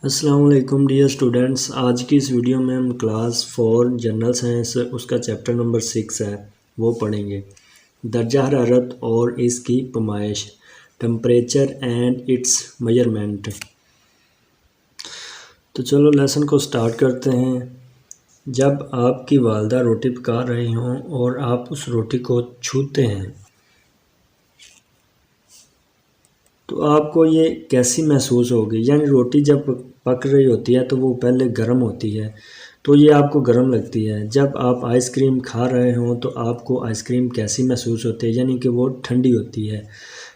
السلام علیکم dear students, آج کی اس ویڈیو میں ہم کلاس 4 جنرل سائنس اس کا چیپٹر نمبر 6 ہے وہ پڑھیں گے۔ درجہ حرارت اور اس کی پیمائش، ٹمپریچر اینڈ اٹس میجرمنٹ۔ تو چلو لیسن کو سٹارٹ کرتے ہیں۔ جب آپ کی والدہ روٹی پکا رہی ہوں اور آپ اس روٹی کو چھوتے ہیں تو آپ کو یہ کیسی محسوس ہوگی؟ یعنی روٹی جب پک رہی ہوتی ہے تو وہ پہلے گرم ہوتی ہے تو یہ آپ کو گرم لگتی ہے۔ جب آپ آئس کریم کھا رہے ہوں تو آپ کو آئس کریم کیسی محسوس ہوتی ہے؟ یعنی کہ وہ ٹھنڈی ہوتی ہے،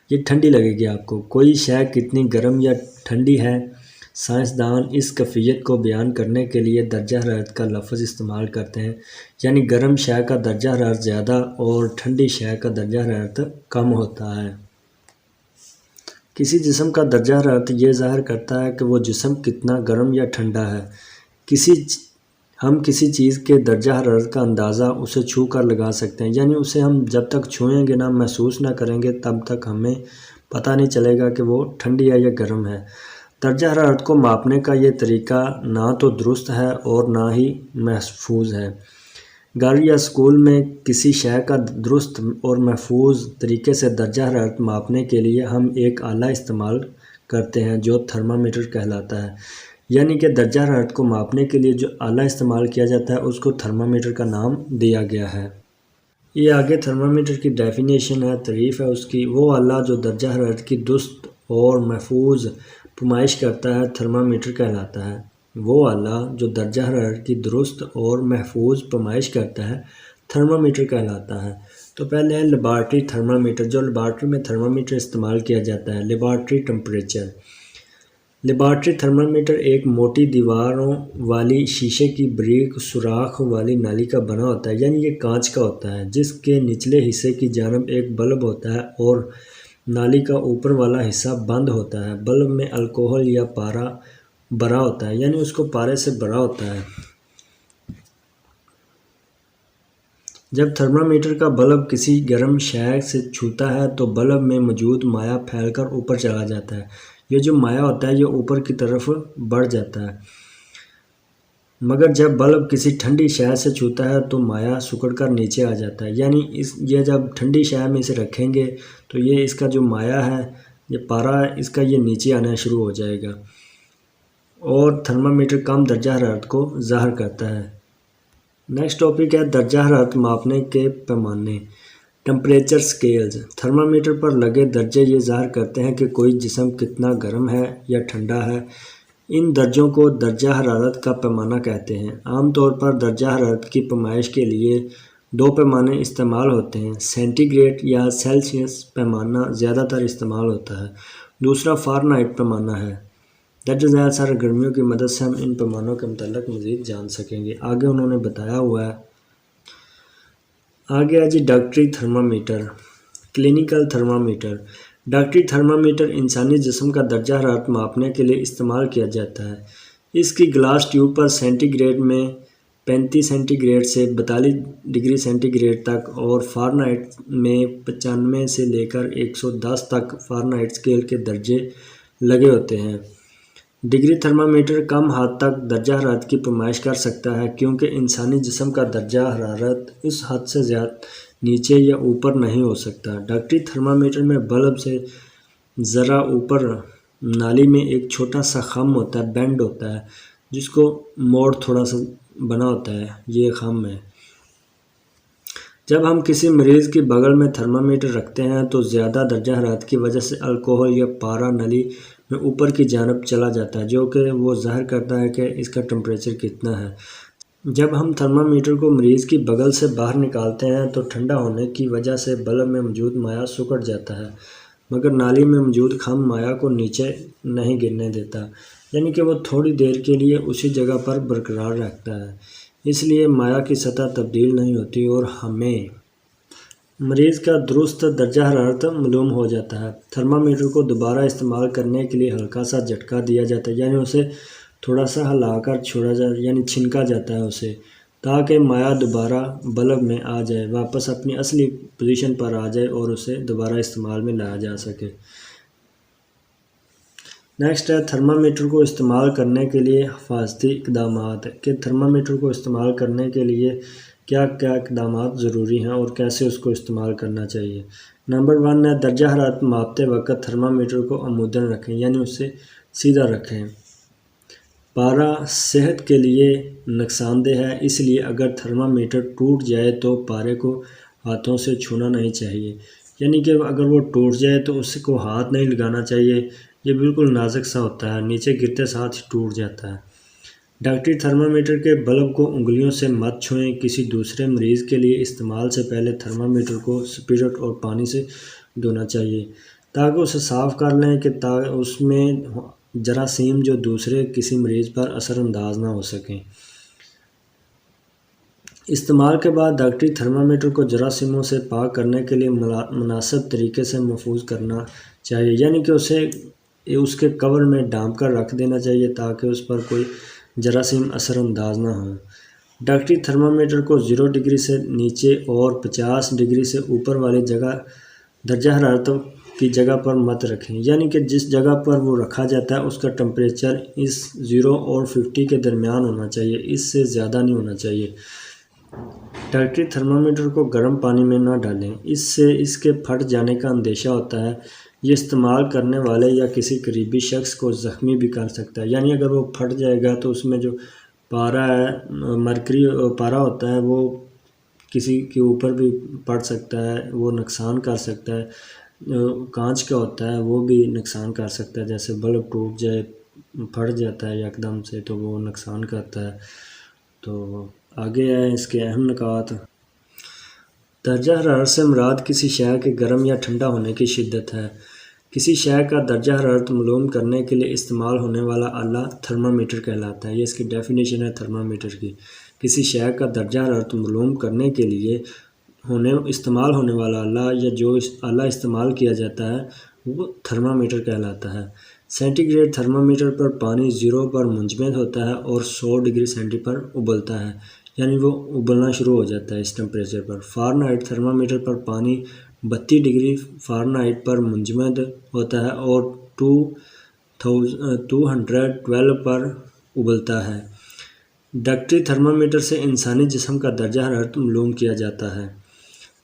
یہ ٹھنڈی لگے گی آپ کو۔ کوئی شے کتنی گرم یا ٹھنڈی ہے؟ سائنسدان اس کیفیت کو بیان کرنے کے لیے درجہ حرارت کا لفظ استعمال کرتے ہیں، یعنی گرم شے کا درجہ حرارت زیادہ اور ٹھنڈی شے کا درجہ حرارت کم ہوتا ہے۔ کسی جسم کا درجہ حرارت یہ ظاہر کرتا ہے کہ وہ جسم کتنا گرم یا ٹھنڈا ہے۔ ہم کسی چیز کے درجہ حرارت کا اندازہ اسے چھو کر لگا سکتے ہیں، یعنی اسے ہم جب تک چھوئیں گے نہ، محسوس نہ کریں گے، تب تک ہمیں پتہ نہیں چلے گا کہ وہ ٹھنڈی ہے یا گرم ہے۔ درجہ حرارت کو ماپنے کا یہ طریقہ نہ تو درست ہے اور نہ ہی محفوظ ہے۔ گھر یا اسکول میں کسی شے کا درست اور محفوظ طریقے سے درجہ حرارت ماپنے کے لیے ہم ایک آلہ استعمال کرتے ہیں جو تھرمامیٹر کہلاتا ہے۔ یعنی کہ درجہ حرارت کو ماپنے کے لیے جو آلہ استعمال کیا جاتا ہے اس کو تھرمامیٹر کا نام دیا گیا ہے۔ یہ آگے تھرمامیٹر کی ڈیفینیشن ہے، تعریف ہے اس کی۔ وہ آلہ جو درجہ حرارت کی درست اور محفوظ پیمائش کرتا ہے تھرمامیٹر کہلاتا ہے۔ وہ آلہ جو درجہ حرارت کی درست اور محفوظ پیمائش کرتا ہے تھرمامیٹر کہلاتا ہے۔ تو پہلے ہے لیبارٹری تھرمامیٹر، جو لیبارٹری میں تھرمامیٹر استعمال کیا جاتا ہے۔ Laboratory temperature. لیبارٹری تھرمامیٹر ایک موٹی دیواروں والی شیشے کی باریک سوراخ والی نالی کا بنا ہوتا ہے، یعنی یہ کانچ کا ہوتا ہے، جس کے نچلے حصے کی جانب ایک بلب ہوتا ہے اور نالی کا اوپر والا حصہ بند ہوتا ہے۔ بلب میں الکوہل یا پارا بھرا ہوتا ہے، یعنی اس کو پارے سے بھرا ہوتا ہے۔ جب تھرمامیٹر کا بلب کسی گرم شے سے چھوتا ہے تو بلب میں موجود مائع پھیل کر اوپر چلا جاتا ہے۔ یہ جو مائع ہوتا ہے یہ اوپر کی طرف بڑھ جاتا ہے، مگر جب بلب کسی ٹھنڈی شے سے چھوتا ہے تو مائع سکڑ کر نیچے آ جاتا ہے۔ یعنی یہ جب ٹھنڈی شے میں اسے رکھیں گے تو یہ اس کا جو مائع ہے، یہ پارا ہے، اس کا یہ نیچے آنا شروع ہو جائے گا اور تھرمامیٹر کم درجہ حرارت کو ظاہر کرتا ہے۔ نیکسٹ ٹاپک ہے درجہ حرارت ماپنے کے پیمانے، ٹمپریچر سکیلز۔ تھرمامیٹر پر لگے درجے یہ ظاہر کرتے ہیں کہ کوئی جسم کتنا گرم ہے یا ٹھنڈا ہے۔ ان درجوں کو درجہ حرارت کا پیمانہ کہتے ہیں۔ عام طور پر درجہ حرارت کی پیمائش کے لیے دو پیمانے استعمال ہوتے ہیں۔ سینٹی گریڈ یا سیلسیس پیمانہ زیادہ تر استعمال ہوتا ہے، دوسرا فارنہائٹ پیمانہ ہے۔ درجہ ذیل سرگرمیوں کی مدد سے ہم ان پیمانوں کے متعلق مزید جان سکیں گے۔ آگے انہوں نے بتایا ہوا ہے، آگے ہے جی ڈاکٹری تھرمامیٹر، کلینیکل تھرمامیٹر۔ ڈاکٹری تھرمامیٹر انسانی جسم کا درجہ حرارت ماپنے کے لیے استعمال کیا جاتا ہے۔ اس کی گلاس ٹیوب پر سینٹی گریڈ میں 35 سینٹی گریڈ سے 42 ڈگری سینٹی گریڈ تک اور فارنہائٹ میں 95 سے لے کر 110 تک فارنہائٹ اسکیل کے درجے لگے ہوتے ہیں۔ ڈگری تھرمامیٹر کم حد تک درجہ حرارت کی پیمائش کر سکتا ہے کیونکہ انسانی جسم کا درجہ حرارت اس حد سے زیادہ نیچے یا اوپر نہیں ہو سکتا۔ ڈاکٹری تھرمامیٹر میں بلب سے ذرا اوپر نالی میں ایک چھوٹا سا خم ہوتا ہے، بینڈ ہوتا ہے، جس کو موڑ تھوڑا سا بنا ہوتا ہے، یہ خم ہے۔ جب ہم کسی مریض کی بغل میں تھرمامیٹر رکھتے ہیں تو زیادہ درجہ حرارت کی وجہ سے الکوہل یا پارا نلی میں اوپر کی جانب چلا جاتا ہے، جو کہ وہ ظاہر کرتا ہے کہ اس کا ٹمپریچر کتنا ہے۔ جب ہم تھرمامیٹر کو مریض کی بغل سے باہر نکالتے ہیں تو ٹھنڈا ہونے کی وجہ سے بلب میں موجود مائع سکڑ جاتا ہے، مگر نالی میں موجود خم مائع کو نیچے نہیں گرنے دیتا، یعنی کہ وہ تھوڑی دیر کے لیے اسی جگہ پر برقرار رہتا ہے۔ اس لیے مائع کی سطح تبدیل نہیں ہوتی اور ہمیں مریض کا درست درجہ حرارت معلوم ہو جاتا ہے۔ تھرمامیٹر کو دوبارہ استعمال کرنے کے لیے ہلکا سا جھٹکا دیا جاتا ہے، یعنی اسے تھوڑا سا ہلا کر چھوڑا جاتا ہے، یعنی چھنکا جاتا ہے اسے، تاکہ مائع دوبارہ بلب میں آ جائے، واپس اپنی اصلی پوزیشن پر آ جائے اور اسے دوبارہ استعمال میں لایا جا سکے۔ نیکسٹ ہے تھرمامیٹر کو استعمال کرنے کے لیے حفاظتی اقدامات، کہ تھرمامیٹر کو استعمال کرنے کے لیے کیا کیا اقدامات ضروری ہیں اور کیسے اس کو استعمال کرنا چاہیے۔ نمبر 1 ہے درجہ حرارت ماپتے وقت تھرمامیٹر کو عموداً رکھیں، یعنی اسے سیدھا رکھیں۔ پارا صحت کے لیے نقصان دہ ہے، اس لیے اگر تھرمامیٹر ٹوٹ جائے تو پارے کو ہاتھوں سے چھونا نہیں چاہیے، یعنی کہ اگر وہ ٹوٹ جائے تو اس کو ہاتھ نہیں لگانا چاہیے، یہ بالکل نازک سا ہوتا ہے، نیچے گرتے ساتھ ہی ٹوٹ جاتا ہے۔ ڈاکٹری تھرمامیٹر کے بلب کو انگلیوں سے مت چھوئیں، کسی دوسرے مریض کے لیے استعمال سے پہلے تھرمامیٹر کو اسپرٹ اور پانی سے دھونا چاہیے تاکہ اسے صاف کر لیں کہ اس میں جراثیم جو دوسرے کسی مریض پر اثر انداز نہ ہو سکیں۔ استعمال کے بعد ڈاکٹری تھرمامیٹر کو جراثیموں سے پاک کرنے کے لیے مناسب طریقے سے محفوظ کرنا چاہیے، یعنی کہ اسے اس کے کور میں ڈھانپ کر رکھ دینا چاہیے تاکہ اس پر کوئی جراثیم اثر انداز نہ ہوں۔ ڈاکٹری تھرمامیٹر کو 0 ڈگری سے نیچے اور 50 ڈگری سے اوپر والی درجہ حرارت کی جگہ پر مت رکھیں، یعنی کہ جس جگہ پر وہ رکھا جاتا ہے اس کا ٹمپریچر اس 0 اور 50 کے درمیان ہونا چاہیے، اس سے زیادہ نہیں ہونا چاہیے۔ ڈاکٹری تھرمامیٹر کو گرم پانی میں نہ ڈالیں، اس سے اس کے پھٹ جانے کا اندیشہ ہوتا ہے، یہ استعمال کرنے والے یا کسی قریبی شخص کو زخمی بھی کر سکتا ہے، یعنی اگر وہ پھٹ جائے گا تو اس میں جو پارا ہے، مرکری پارا ہوتا ہے، وہ کسی کے اوپر بھی پڑ سکتا ہے، وہ نقصان کر سکتا ہے۔ کانچ کا ہوتا ہے وہ بھی نقصان کر سکتا ہے، جیسے بلب ٹوٹ جائے، پھٹ جاتا ہے یکدم سے تو وہ نقصان کرتا ہے۔ تو آگے ہے اس کے اہم نکات۔ درجہ حرارت سے مراد کسی شے کے گرم یا ٹھنڈا ہونے کی شدت ہے۔ کسی شے کا درجہ حرارت معلوم کرنے کے لیے استعمال ہونے والا آلہ تھرمامیٹر کہلاتا ہے، یہ اس کی ڈیفینیشن ہے تھرمامیٹر کی۔ کسی شے کا درجہ حرارت معلوم کرنے کے لیے استعمال ہونے والا آلہ یا جو آلہ استعمال کیا جاتا ہے وہ تھرمامیٹر کہلاتا ہے۔ سینٹی گریڈ تھرمامیٹر پر پانی 0 پر منجمد ہوتا ہے اور 100 ڈگری سینٹی پر ابلتا ہے، یعنی وہ ابلنا شروع ہو جاتا ہے اس ٹمپریچر پر۔ فارنہائٹ تھرمامیٹر پر پانی 32 ڈگری فارنہائٹ پر منجمد ہوتا ہے اور 212 پر ابلتا ہے۔ ڈاکٹری تھرمامیٹر سے انسانی جسم کا درجہ حرارت معلوم کیا جاتا ہے۔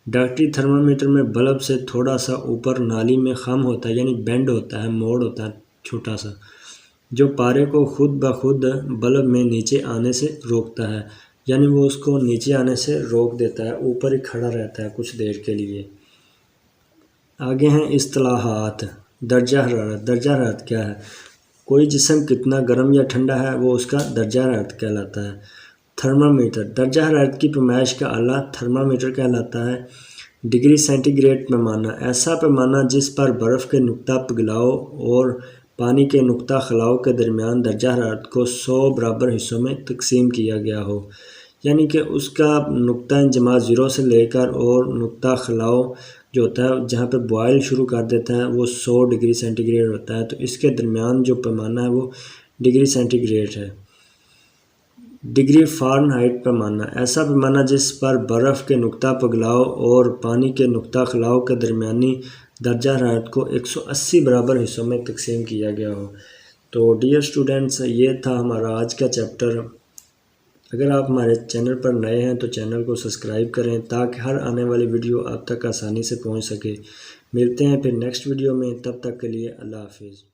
ڈاکٹری تھرمامیٹر میں بلب سے تھوڑا سا اوپر نالی میں خم ہوتا ہے، یعنی بینڈ ہوتا ہے، موڑ ہوتا ہے چھوٹا سا، جو پارے کو خود بخود بلب میں نیچے آنے سے روکتا ہے، یعنی وہ اس کو نیچے آنے سے روک دیتا ہے، اوپر ہی کھڑا رہتا ہے کچھ دیر کے لیے۔ آگے ہیں اصطلاحات۔ درجہ حرارت۔ درجہ حرارت کیا ہے؟ کوئی جسم کتنا گرم یا ٹھنڈا ہے وہ اس کا درجہ حرارت کہلاتا ہے۔ تھرمامیٹر۔ درجہ حرارت کی پیمائش کا آلہ تھرمامیٹر کہلاتا ہے۔ ڈگری سینٹی گریڈ پیمانہ، ایسا پیمانہ جس پر برف کے نقطہ پگھلاؤ اور پانی کے نقطہ خلاؤ کے درمیان درجہ حرارت کو 100 برابر حصوں میں تقسیم کیا گیا ہو، یعنی کہ اس کا نقطہ انجماع 0 سے لے کر اور نقطہ خلاؤ جو ہوتا ہے جہاں پہ بوائل شروع کر دیتا ہے وہ 100 ڈگری سینٹی گریڈ ہوتا ہے، تو اس کے درمیان جو پیمانہ ہے وہ ڈگری سینٹی گریڈ ہے۔ ڈگری فارنہائٹ پیمانہ، ایسا پیمانہ جس پر برف کے نقطہ پگھلاؤ اور پانی کے نقطہ خلاؤ کے درمیانی درجہ حرارت کو 180 برابر حصوں میں تقسیم کیا گیا ہو۔ تو ڈیئر اسٹوڈنٹس، یہ تھا ہمارا آج کا چیپٹر۔ اگر آپ ہمارے چینل پر نئے ہیں تو چینل کو سبسکرائب کریں تاکہ ہر آنے والی ویڈیو آپ تک آسانی سے پہنچ سکے۔ ملتے ہیں پھر نیکسٹ ویڈیو میں، تب تک کے لیے اللہ حافظ۔